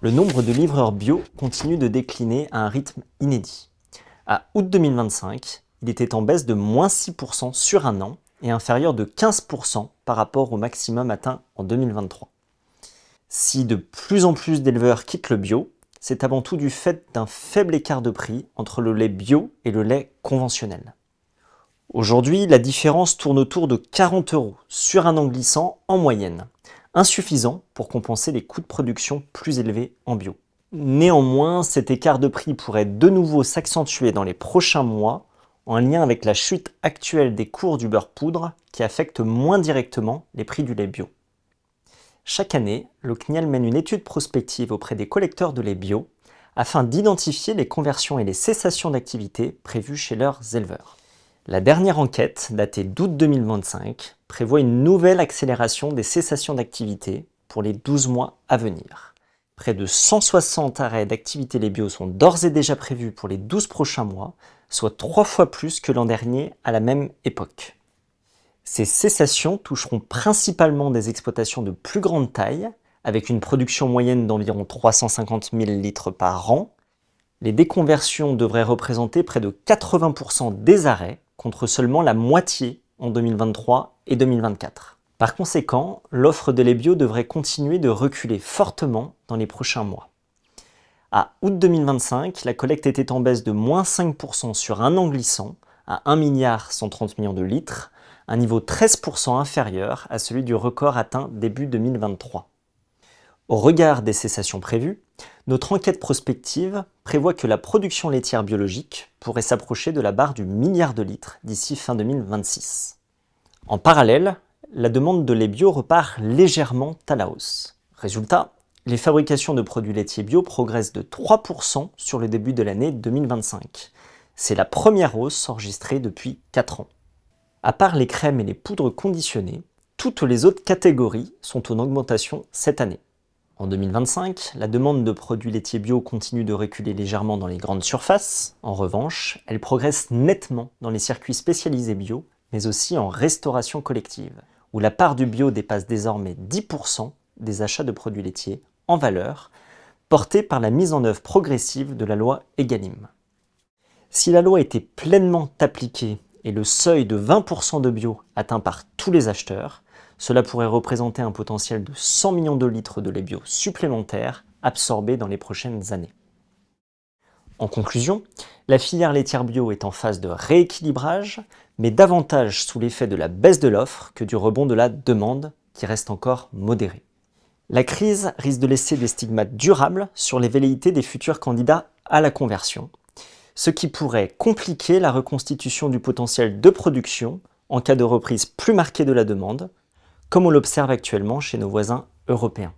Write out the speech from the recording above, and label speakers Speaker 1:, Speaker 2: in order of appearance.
Speaker 1: Le nombre de livreurs bio continue de décliner à un rythme inédit. À août 2025, il était en baisse de -6% sur un an et inférieur de 15% par rapport au maximum atteint en 2023. Si de plus en plus d'éleveurs quittent le bio, c'est avant tout du fait d'un faible écart de prix entre le lait bio et le lait conventionnel. Aujourd'hui, la différence tourne autour de 40 € sur un an glissant en moyenne, insuffisant pour compenser les coûts de production plus élevés en bio. Néanmoins, cet écart de prix pourrait de nouveau s'accentuer dans les prochains mois en lien avec la chute actuelle des cours du beurre poudre qui affecte moins directement les prix du lait bio. Chaque année, le CNIEL mène une étude prospective auprès des collecteurs de lait bio afin d'identifier les conversions et les cessations d'activité prévues chez leurs éleveurs. La dernière enquête, datée d'août 2025, prévoit une nouvelle accélération des cessations d'activité pour les 12 mois à venir. Près de 160 arrêts d'activité lait bio sont d'ores et déjà prévus pour les 12 prochains mois, soit 3 fois plus que l'an dernier à la même époque. Ces cessations toucheront principalement des exploitations de plus grande taille, avec une production moyenne d'environ 350 000 litres par an. Les déconversions devraient représenter près de 80% des arrêts, contre seulement la moitié en 2023 et 2024. Par conséquent, l'offre de lait bio devrait continuer de reculer fortement dans les prochains mois. À août 2025, la collecte était en baisse de -5% sur un an glissant à 1,130 milliard de litres, un niveau 13% inférieur à celui du record atteint début 2023. Au regard des cessations prévues, notre enquête prospective prévoit que la production laitière biologique pourrait s'approcher de la barre du milliard de litres d'ici fin 2026. En parallèle, la demande de lait bio repart légèrement à la hausse. Résultat, les fabrications de produits laitiers bio progressent de 3% sur le début de l'année 2025. C'est la première hausse enregistrée depuis 4 ans. À part les crèmes et les poudres conditionnées, toutes les autres catégories sont en augmentation cette année. En 2025, la demande de produits laitiers bio continue de reculer légèrement dans les grandes surfaces. En revanche, elle progresse nettement dans les circuits spécialisés bio, mais aussi en restauration collective, où la part du bio dépasse désormais 10% des achats de produits laitiers en valeur, portée par la mise en œuvre progressive de la loi Egalim. Si la loi était pleinement appliquée et le seuil de 20% de bio atteint par tous les acheteurs, cela pourrait représenter un potentiel de 100 millions de litres de lait bio supplémentaires absorbés dans les prochaines années. En conclusion, la filière laitière bio est en phase de rééquilibrage, mais davantage sous l'effet de la baisse de l'offre que du rebond de la demande, qui reste encore modéré. La crise risque de laisser des stigmates durables sur les velléités des futurs candidats à la conversion, ce qui pourrait compliquer la reconstitution du potentiel de production en cas de reprise plus marquée de la demande, comme on l'observe actuellement chez nos voisins européens.